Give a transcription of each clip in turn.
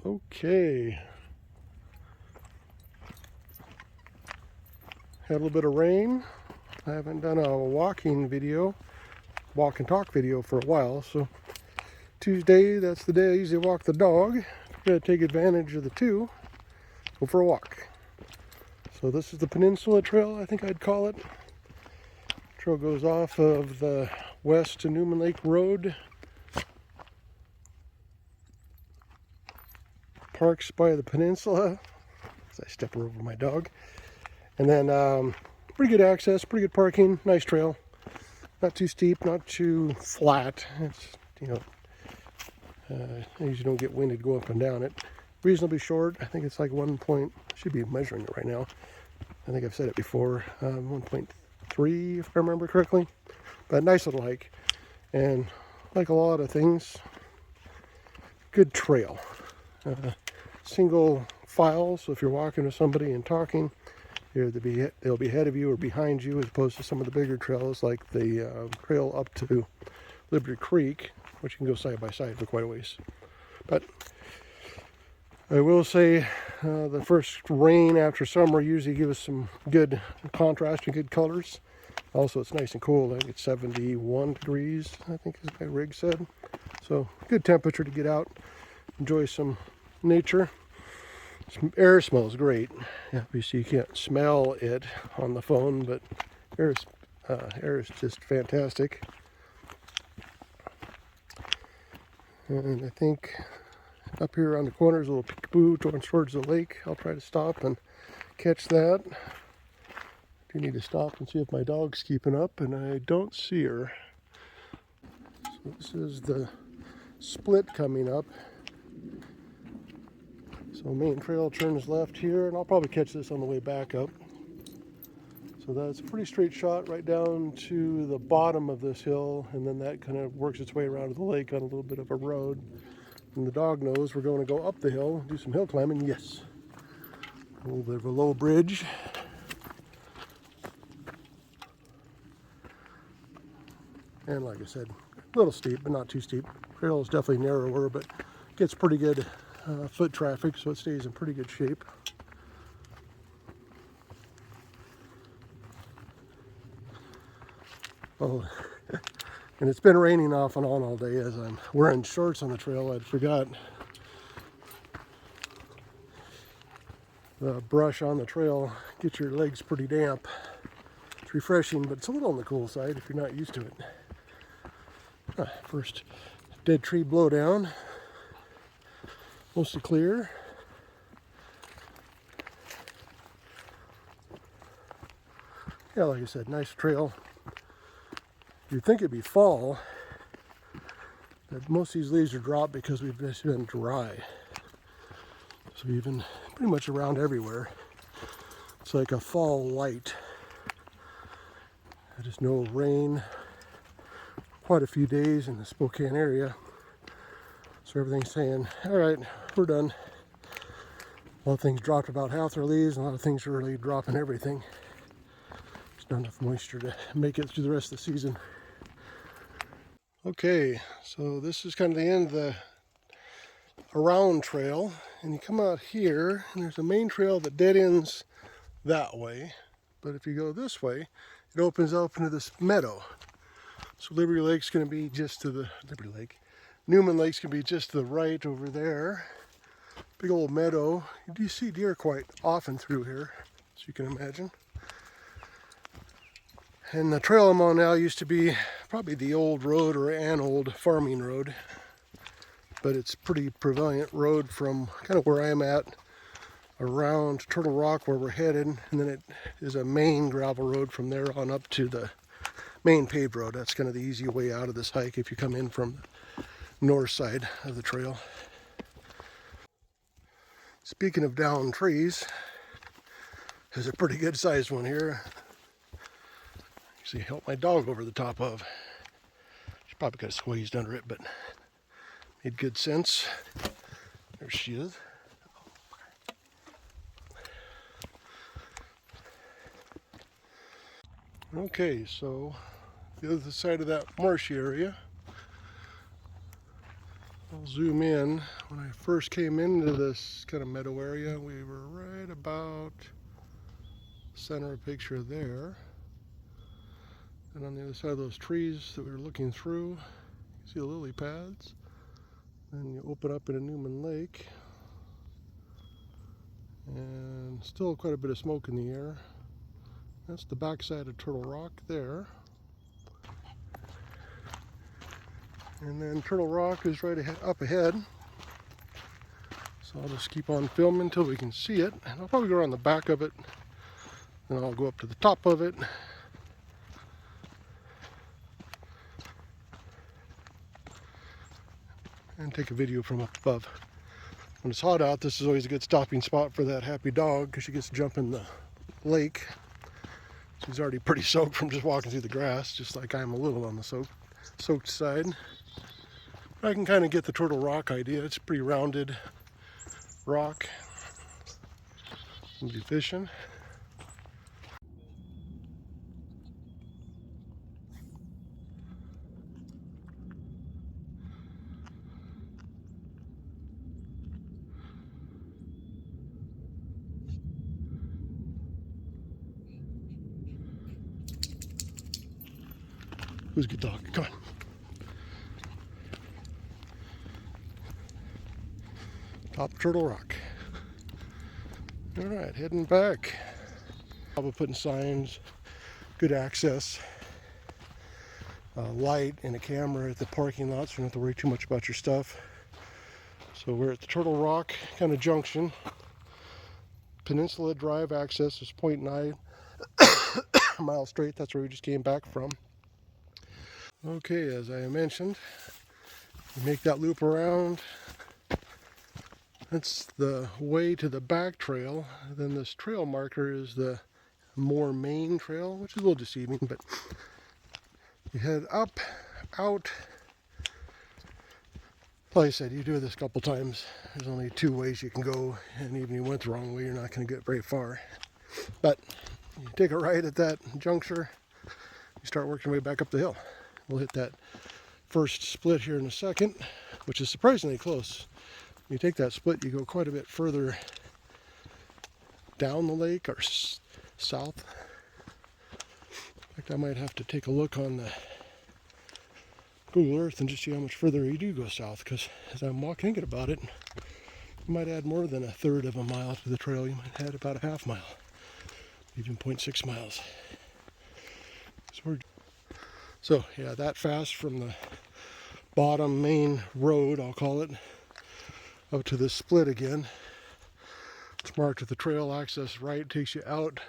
Okay. Had a little bit of rain. I haven't done a walk and talk video for a while, so Tuesday, that's the day I usually walk the dog. I'm gonna take advantage of the two, go for a walk. So this is the Peninsula Trail, I think I'd call it. Trail goes off of the west to Newman Lake Road. Parks by the Peninsula, as I step over my dog. And then pretty good access, pretty good parking, nice trail. Not too steep, not too flat. It's, I usually don't get winded go up and down it. Reasonably short. I think it's like 1 point, should be measuring it right now. I think I've said it before, 1.3 if I remember correctly. But nice little hike. And like a lot of things, good trail. Single file, so if you're walking with somebody and talking, they'll be ahead of you or behind you, as opposed to some of the bigger trails like the trail up to Liberty Creek, which you can go side by side for quite a ways. But I will say the first rain after summer usually gives us some good contrast and good colors. Also, it's nice and cool. I think it's 71 degrees, I think is my rig said. So good temperature to get out, enjoy some nature. Some air smells great. Yeah, obviously you can't smell it on the phone, but air is just fantastic. And I think up here on the corner is a little peekaboo towards the lake. I'll try to stop and catch that. I do need to stop and see if my dog's keeping up, and I don't see her. So this is the split coming up. So main trail turns left here, and I'll probably catch this on the way back up. So that's a pretty straight shot right down to the bottom of this hill, and then that kind of works its way around to the lake on a little bit of a road. And the dog knows we're going to go up the hill, do some hill climbing. Yes. A little bit of a low bridge. And like I said, a little steep, but not too steep. Trail is definitely narrower, but gets pretty good foot traffic, so it stays in pretty good shape. Oh, and it's been raining off and on all day as I'm wearing shorts on the trail. I forgot the brush on the trail gets your legs pretty damp. It's refreshing, but it's a little on the cool side if you're not used to it. First dead tree blowdown. Mostly clear. Yeah, like I said, nice trail. You'd think it'd be fall, but most of these leaves are dropped because we've just been dry. So we've been pretty much around everywhere. It's like a fall light. There's no rain quite a few days in the Spokane area. So everything's saying, all right, we're done. A lot of things dropped about half their leaves, and a lot of things are really dropping everything. There's not enough moisture to make it through the rest of the season. Okay, so this is kind of the end of the around trail, and you come out here, and there's a main trail that dead ends that way. But if you go this way, it opens up into this meadow. So Liberty Lake's going to be just to the Newman Lake's going to be just to the right over there. Big old meadow. You do see deer quite often through here, as you can imagine. And the trail I'm on now used to be probably the old road or an old farming road. But it's pretty prevalent road from kind of where I'm at around Turtle Rock where we're headed. And then it is a main gravel road from there on up to the main paved road. That's kind of the easy way out of this hike if you come in from the north side of the trail. Speaking of down trees, there's a pretty good sized one here. Actually help my dog over the top of. She probably got squeezed under it, but made good sense. There she is. Okay, so the other side of that marshy area. I'll zoom in. When I first came into this kind of meadow area, we were right about center of picture there. And on the other side of those trees that we were looking through, you see the lily pads. Then you open up into Newman Lake. And still quite a bit of smoke in the air. That's the backside of Turtle Rock there. And then Turtle Rock is right up ahead. So I'll just keep on filming until we can see it. And I'll probably go around the back of it. Then I'll go up to the top of it. And take a video from up above. When it's hot out, this is always a good stopping spot for that happy dog because she gets to jump in the lake. She's already pretty soaked from just walking through the grass, just like I'm a little on the soaked side. I can kind of get the Turtle Rock idea. It's a pretty rounded rock. We'll be fishing. Who's a good dog? Come on. Top of Turtle Rock. All right, heading back. Probably putting signs, good access, light and a camera at the parking lot, so you don't have to worry too much about your stuff. So we're at the Turtle Rock kind of junction. Peninsula Drive access is 0.9 miles straight. That's where we just came back from. Okay, as I mentioned, you make that loop around. That's the way to the back trail. Then this trail marker is the more main trail, which is a little deceiving, but you head up, out. Like I said, you do this a couple times. There's only two ways you can go, and even if you went the wrong way, you're not going to get very far. But you take a right at that juncture, you start working your way back up the hill. We'll hit that first split here in a second, which is surprisingly close. When you take that split, you go quite a bit further down the lake or south. In fact, I might have to take a look on the Google Earth and just see how much further you do go south, because as I'm thinking about it, you might add more than a third of a mile to the trail. You might add about a half mile, even 0.6 miles. So yeah, that fast from the bottom main road, I'll call it, up to the split again. It's marked with the trail access right, takes you out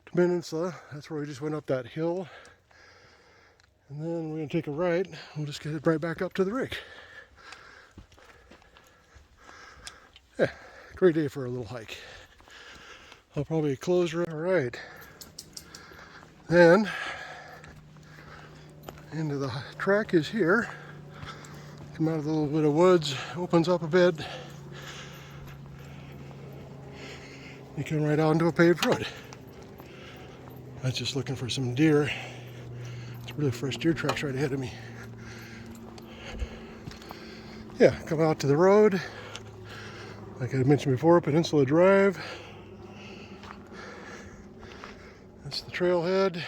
to Peninsula. That's where we just went up that hill. And then we're going to take a right. We'll just get right back up to the rig. Yeah, great day for a little hike. I'll probably close right. All right. Then, into the track is here. Come out of the little bit of woods, opens up a bit. You come right out into a paved road. I was just looking for some deer. It's really fresh deer tracks right ahead of me. Yeah, come out to the road. Like I mentioned before, Peninsula Drive. That's the trailhead.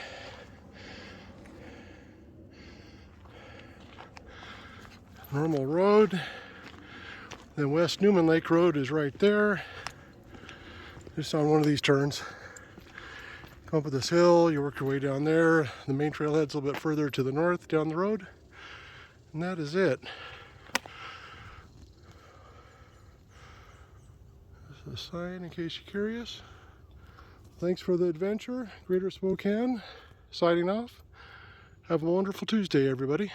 Normal road. Then West Newman Lake Road is right there. Just on one of these turns. Come up this hill, you work your way down there. The main trailhead's a little bit further to the north down the road. And that is it. This is a sign in case you're curious. Thanks for the adventure. Greater Spokane, signing off. Have a wonderful Tuesday, everybody.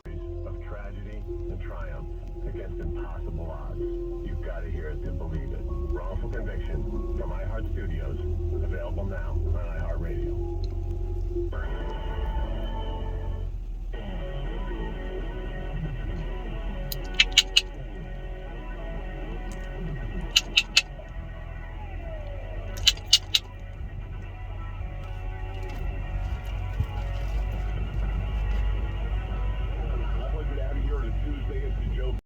Of tragedy and triumph against impossible odds. You've got to hear it to believe it. Wrongful Conviction from iHeart Studios. Available now on iHeartRadio.